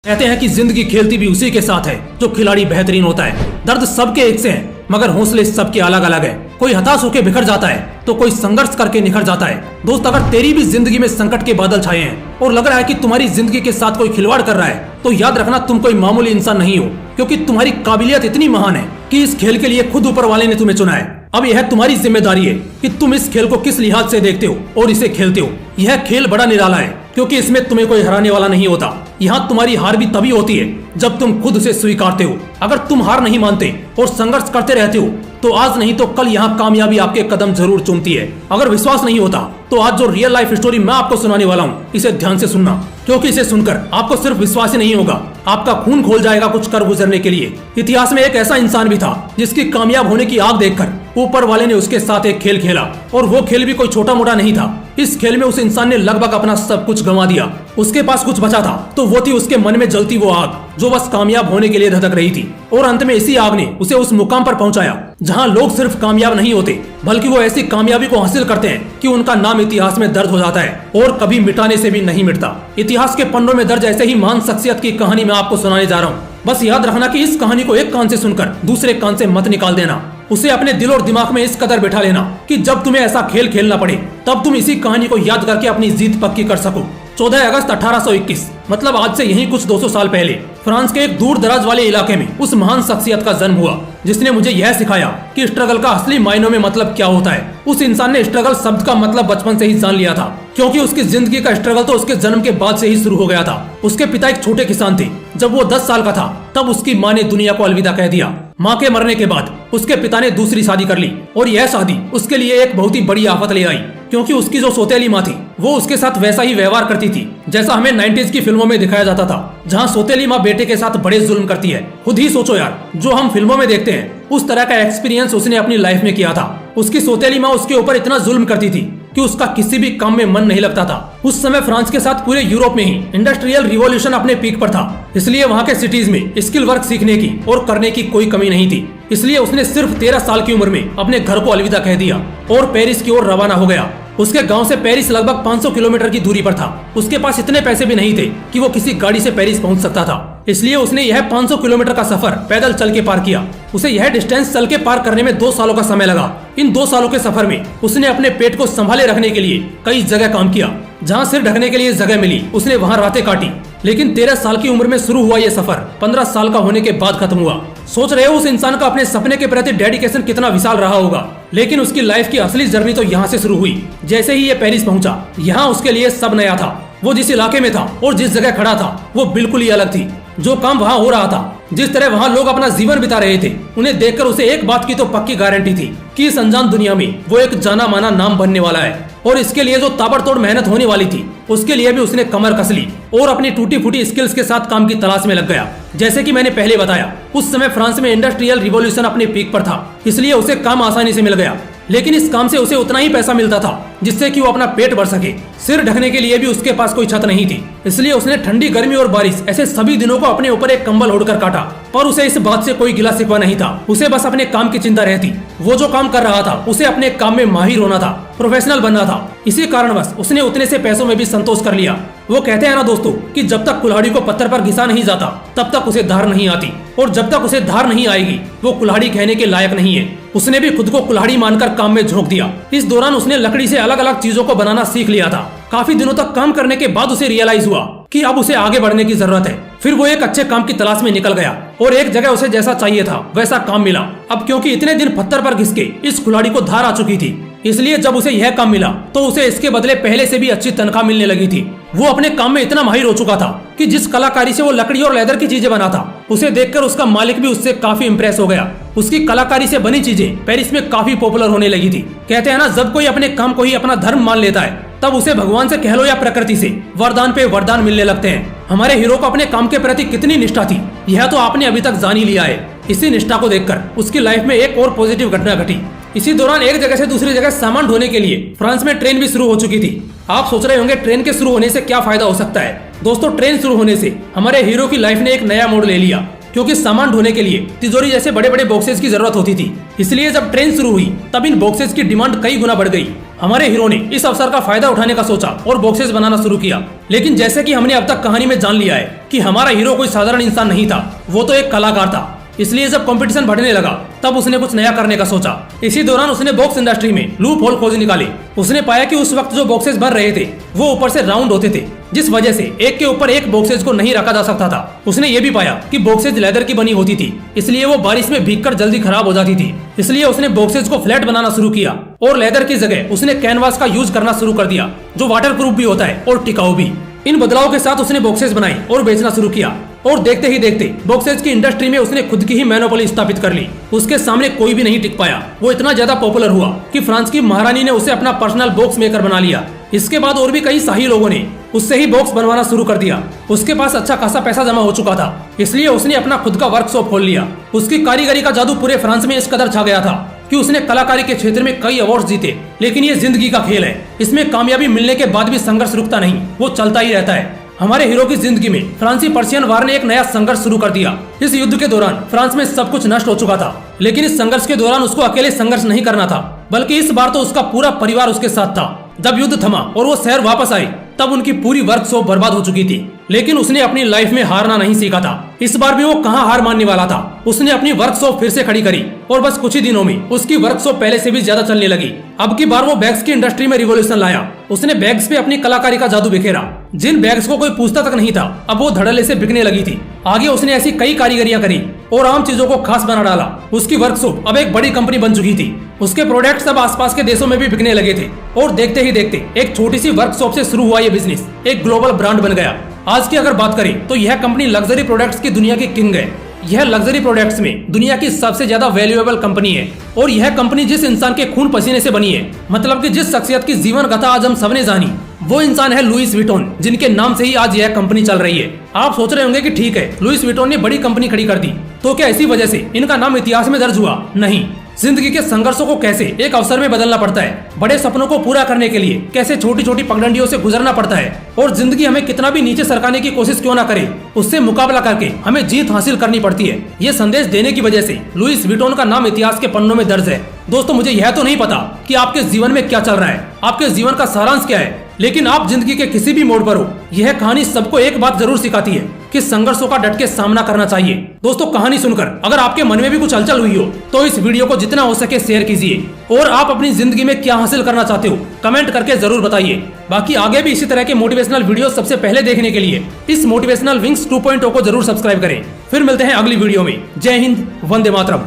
कहते हैं कि जिंदगी खेलती भी उसी के साथ है जो खिलाड़ी बेहतरीन होता है। दर्द सबके एक से हैं, मगर हौसले सबके अलग अलग है। कोई हताश होकर बिखर जाता है तो कोई संघर्ष करके निखर जाता है। दोस्त, अगर तेरी भी जिंदगी में संकट के बादल छाए हैं और लग रहा है कि तुम्हारी जिंदगी के साथ कोई खिलवाड़ कर रहा है, तो याद रखना तुम कोई मामूली इंसान नहीं हो, क्योंकि तुम्हारी काबिलियत इतनी महान है कि इस खेल के लिए खुद ऊपर वाले ने तुम्हें चुना है। अब यह तुम्हारी जिम्मेदारी है कि तुम इस खेल को किस लिहाज से देखते हो और इसे खेलते हो। यह खेल बड़ा निराला है, क्योंकि इसमें तुम्हें कोई हराने वाला नहीं होता। यहाँ तुम्हारी हार भी तभी होती है जब तुम खुद उसे स्वीकारते हो। अगर तुम हार नहीं मानते और संघर्ष करते रहते हो तो आज नहीं तो कल यहाँ कामयाबी आपके कदम जरूर चूमती है। अगर विश्वास नहीं होता तो आज जो रियल लाइफ स्टोरी मैं आपको सुनाने वाला हूँ, इसे ध्यान से सुनना, क्योंकि इसे सुनकर आपको सिर्फ विश्वास ही नहीं होगा, आपका खून खोल जाएगा कुछ कर गुजरने के लिए। इतिहास में एक ऐसा इंसान भी था जिसकी कामयाब होने की आग देखकर ऊपर वाले ने उसके साथ एक खेल खेला, और वो खेल भी कोई छोटा मोटा नहीं था। इस खेल में उस इंसान ने लगभग अपना सब कुछ गंवा दिया। उसके पास कुछ बचा था तो वो थी उसके मन में जलती वो आग जो बस कामयाब होने के लिए धधक रही थी। और अंत में इसी आग ने उसे उस मुकाम पर पहुंचाया जहां लोग सिर्फ कामयाब नहीं होते, बल्कि वो ऐसी कामयाबी को हासिल करते हैं कि उनका नाम इतिहास में दर्ज हो जाता है और कभी मिटाने से भी नहीं मिटता। इतिहास के पन्नों में दर्ज ऐसे ही महान शख्सियत की कहानी मैं आपको सुनाने जा रहा हूँ। बस याद रखना कि इस कहानी को एक कान से सुनकर दूसरे कान से मत निकाल देना। उसे अपने दिल और दिमाग में इस कदर बैठा लेना कि जब तुम्हें ऐसा खेल खेलना पड़े तब तुम इसी कहानी को याद करके अपनी जीत पक्की कर सको। 14 अगस्त 1821, मतलब आज से यही कुछ 200 साल पहले फ्रांस के एक दूर दराज वाले इलाके में उस महान शख्सियत का जन्म हुआ जिसने मुझे यह सिखाया कि स्ट्रगल का असली मायनों में मतलब क्या होता है। उस इंसान ने स्ट्रगल शब्द का मतलब बचपन से ही जान लिया था, क्योंकि उसकी जिंदगी का स्ट्रगल तो उसके जन्म के बाद से ही शुरू हो गया था। उसके पिता एक छोटे किसान थे। जब वो 10 साल का था तब उसकी माँ ने दुनिया को अलविदा कह दिया। माँ के मरने के बाद उसके पिता ने दूसरी शादी कर ली, और यह शादी उसके लिए एक बहुत ही बड़ी आफत ले आई, क्योंकि उसकी जो सौतेली माँ थी वो उसके साथ वैसा ही व्यवहार करती थी जैसा हमें 90s की फिल्मों में दिखाया जाता था, जहाँ सौतेली माँ बेटे के साथ बड़े जुल्म करती है। खुद ही सोचो यार, जो हम फिल्मों में देखते हैं उस तरह का एक्सपीरियंस उसने अपनी लाइफ में किया था। उसकी सौतेली माँ उसके ऊपर इतना जुल्म करती थी कि उसका किसी भी काम में मन नहीं लगता था। उस समय फ्रांस के साथ पूरे यूरोप में ही इंडस्ट्रियल रिवॉल्यूशन अपने पीक पर था, इसलिए वहाँ के सिटीज में स्किल वर्क सीखने की और करने की कोई कमी नहीं थी। इसलिए उसने सिर्फ 13 साल की उम्र में अपने घर को अलविदा कह दिया और पेरिस की ओर रवाना हो गया। उसके गांव से पेरिस लगभग 500 किलोमीटर की दूरी पर था। उसके पास इतने पैसे भी नहीं थे कि वो किसी गाड़ी से पेरिस पहुंच सकता था, इसलिए उसने यह 500 किलोमीटर का सफर पैदल चल के पार किया। उसे यह डिस्टेंस चल के पार करने में 2 सालों का समय लगा। इन 2 सालों के सफर में उसने अपने पेट को संभाले रखने के लिए कई जगह काम किया। जहाँ सिर ढकने के लिए जगह मिली उसने वहाँ रातें काटी। लेकिन 13 साल की उम्र में शुरू हुआ ये सफर 15 साल का होने के बाद खत्म हुआ। सोच रहे हो उस इंसान का अपने सपने के प्रति डेडिकेशन कितना विशाल रहा होगा। लेकिन उसकी लाइफ की असली जर्नी तो यहाँ से शुरू हुई। जैसे ही ये पेरिस पहुंचा, यहाँ उसके लिए सब नया था। वो जिस इलाके में था और जिस जगह खड़ा था वो बिल्कुल ही अलग थी। जो काम वहाँ हो रहा था, जिस तरह वहाँ लोग अपना जीवन बिता रहे थे, उन्हें देखकर उसे एक बात की तो पक्की गारंटी थी कि इस अनजान दुनिया में वो एक जाना माना नाम बनने वाला है। और इसके लिए जो ताबड़तोड़ मेहनत होने वाली थी उसके लिए भी उसने कमर कस ली और अपनी टूटी फूटी स्किल्स के साथ काम की तलाश में लग गया। जैसे कि मैंने पहले बताया, उस समय फ्रांस में इंडस्ट्रियल रिवॉल्यूशन अपने पीक पर था, इसलिए उसे काम आसानी से मिल गया। लेकिन इस काम से उसे उतना ही पैसा मिलता था जिससे कि वो अपना पेट भर सके। सिर ढकने के लिए भी उसके पास कोई छत नहीं थी, इसलिए उसने ठंडी, गर्मी और बारिश ऐसे सभी दिनों को अपने ऊपर एक कंबल ओढ़कर काटा। पर उसे इस बात से कोई गिला शिकवा नहीं था। उसे बस अपने काम की चिंता रहती। वो जो काम कर रहा था उसे अपने काम में माहिर होना था, प्रोफेशनल बनना था। इसी कारणवश उसने उतने से पैसों में भी संतोष कर लिया। वो कहते हैं ना दोस्तों कि जब तक कुल्हाड़ी को पत्थर पर घिसा नहीं जाता तब तक उसे धार नहीं आती, और जब तक उसे धार नहीं आएगी वो कुल्हाड़ी कहने के लायक नहीं है। उसने भी खुद को कुल्हाड़ी मानकर काम में झोंक दिया। इस दौरान उसने लकड़ी से अलग अलग चीजों को बनाना सीख लिया था। काफी दिनों तक काम करने के बाद उसे रियलाइज हुआ कि अब उसे आगे बढ़ने की जरूरत है। फिर वो एक अच्छे काम की तलाश में निकल गया और एक जगह उसे जैसा चाहिए था वैसा काम मिला। अब क्योंकि इतने दिन पत्थर पर घिस के इस कुल्हाड़ी को धार आ चुकी थी, इसलिए जब उसे यह काम मिला तो उसे इसके बदले पहले से भी अच्छी तनख्वाह मिलने लगी थी। वो अपने काम में इतना माहिर हो चुका था कि जिस कलाकारी से वो लकड़ी और लेदर की चीजें बना था, उसे देखकर उसका मालिक भी उससे काफी इम्प्रेस हो गया। उसकी कलाकारी से बनी चीजें पेरिस में काफी पॉपुलर होने लगी थी। कहते हैं ना, जब कोई अपने काम को ही अपना धर्म मान लेता है तब उसे भगवान से कह लो या प्रकृति से वरदान पे वरदान मिलने लगते हैं। हमारे हीरो को अपने काम के प्रति कितनी निष्ठा थी यह तो आपने अभी तक जान ही लिया है। इसी निष्ठा को देखकर उसकी लाइफ में एक और पॉजिटिव घटना घटी। इसी दौरान एक जगह से दूसरी जगह सामान ढोने के लिए फ्रांस में ट्रेन भी शुरू हो चुकी थी। आप सोच रहे होंगे ट्रेन के शुरू होने से क्या फायदा हो सकता है। दोस्तों, ट्रेन शुरू होने से हमारे हीरो की लाइफ ने एक नया मोड़ ले लिया, क्योंकि सामान ढोने के लिए तिजोरी जैसे बड़े बड़े बॉक्सेस की जरूरत होती थी। इसलिए जब ट्रेन शुरू हुई तब इन बॉक्सेस की डिमांड कई गुना बढ़ गई। हमारे हीरो ने इस अवसर का फायदा उठाने का सोचा और बॉक्सेस बनाना शुरू किया। लेकिन जैसे कि हमने अब तक कहानी में जान लिया है कि हमारा हीरो कोई साधारण इंसान नहीं था, वो तो एक कलाकार था। इसलिए जब कंपटीशन बढ़ने लगा तब उसने कुछ नया करने का सोचा। इसी दौरान उसने बॉक्स इंडस्ट्री में लूप होल खोज निकाली। उसने पाया कि उस वक्त जो बॉक्सेस भर रहे थे वो ऊपर से राउंड होते थे, जिस वजह से एक के ऊपर एक बॉक्सेस को नहीं रखा जा सकता था। उसने ये भी पाया कि बॉक्सेस लेदर की बनी होती थी, इसलिए वो बारिश में भीगकर जल्दी खराब हो जाती थी। इसलिए उसने बॉक्सेस को फ्लैट बनाना शुरू किया और लेदर की जगह उसने कैनवास का यूज करना शुरू कर दिया, जो वाटर प्रूफ भी होता है और टिकाऊ भी। इन बदलाव के साथ उसने बॉक्सेस बनाई और बेचना शुरू किया और देखते ही देखते बॉक्सेस की इंडस्ट्री में उसने खुद की ही मोनोपोली स्थापित कर ली। उसके सामने कोई भी नहीं टिक पाया। वो इतना ज्यादा पॉपुलर हुआ कि फ्रांस की महारानी ने उसे अपना पर्सनल बॉक्स मेकर बना लिया। इसके बाद और भी कई शाही लोगों ने उससे ही बॉक्स बनवाना शुरू कर दिया। उसके पास अच्छा खासा पैसा जमा हो चुका था, इसलिए उसने अपना खुद का वर्कशॉप खोल लिया। उसकी कारीगरी का जादू पूरे फ्रांस में इस कदर छा गया था कि उसने कलाकारी के क्षेत्र में कई अवार्ड जीते। लेकिन ये जिंदगी का खेल है, इसमें कामयाबी मिलने के बाद भी संघर्ष रुकता नहीं, वो चलता ही रहता है। हमारे हीरो की जिंदगी में फ्रांसी पर्शियन वार ने एक नया संघर्ष शुरू कर दिया। इस युद्ध के दौरान फ्रांस में सब कुछ नष्ट हो चुका था, लेकिन इस संघर्ष के दौरान उसको अकेले संघर्ष नहीं करना था, बल्कि इस बार तो उसका पूरा परिवार उसके साथ था। जब युद्ध थमा और वो शहर वापस आई तब उनकी पूरी वर्कशॉप बर्बाद हो चुकी थी। लेकिन उसने अपनी लाइफ में हारना नहीं सीखा था। इस बार भी वो कहां हार मानने वाला था। उसने अपनी वर्कशॉप फिर से खड़ी करी और बस कुछ ही दिनों में उसकी वर्कशॉप पहले से भी ज्यादा चलने लगी। अब की बार वो बैग्स की इंडस्ट्री में रिवॉल्यूशन लाया। उसने बैग्स पे अपनी कलाकारी का जादू बिखेरा। जिन बैग्स को कोई पूछता तक नहीं था, अब वो धड़ल्ले से बिकने लगी थी। आगे उसने ऐसी कई कारीगरियां करी और आम चीजों को खास बना डाला। उसकी वर्कशॉप अब एक बड़ी कंपनी बन चुकी थी। उसके प्रोडक्ट्स अब आसपास के देशों में भी बिकने लगे थे और देखते ही देखते एक छोटी सी वर्कशॉप से शुरू हुआ ये बिजनेस एक ग्लोबल ब्रांड बन गया। आज की अगर बात करें तो यह कंपनी लग्जरी प्रोडक्ट्स की दुनिया की किंग है। यह लग्जरी प्रोडक्ट्स में दुनिया की सबसे ज्यादा वैल्यूएबल कंपनी है और यह कंपनी जिस इंसान के खून पसीने से बनी है, मतलब कि जिस शख्सियत की जीवन कथा आज हम सबने जानी, वो इंसान है लुइस विटॉन, जिनके नाम से ही आज यह कंपनी चल रही है। आप सोच रहे होंगे कि ठीक है, लुइस विटॉन ने बड़ी कंपनी खड़ी कर दी, तो क्या इसी वजह से इनका नाम इतिहास में दर्ज हुआ? नहीं। जिंदगी के संघर्षों को कैसे एक अवसर में बदलना पड़ता है, बड़े सपनों को पूरा करने के लिए कैसे छोटी छोटी पगडंडियों से गुजरना पड़ता है, और जिंदगी हमें कितना भी नीचे सरकाने की कोशिश क्यों ना करे, उससे मुकाबला करके हमें जीत हासिल करनी पड़ती है। ये संदेश देने की वजह से लुइस विटॉन का नाम इतिहास के पन्नों में दर्ज है। दोस्तों, मुझे यह तो नहीं पता कि आपके जीवन में क्या चल रहा है, आपके जीवन का सारांश क्या है, लेकिन आप जिंदगी के किसी भी मोड़ पर हो, यह कहानी सबको एक बात जरूर सिखाती है कि संघर्षों का डट के सामना करना चाहिए। दोस्तों, कहानी सुनकर अगर आपके मन में भी कुछ हलचल हुई हो तो इस वीडियो को जितना हो सके शेयर कीजिए और आप अपनी जिंदगी में क्या हासिल करना चाहते हो कमेंट करके जरूर बताइए। बाकी आगे भी इसी तरह के मोटिवेशनल वीडियो सबसे पहले देखने के लिए इस मोटिवेशनल विंग्स 2.0 को जरूर सब्सक्राइब करें। फिर मिलते हैं अगली वीडियो में। जय हिंद, वंदे मातरम।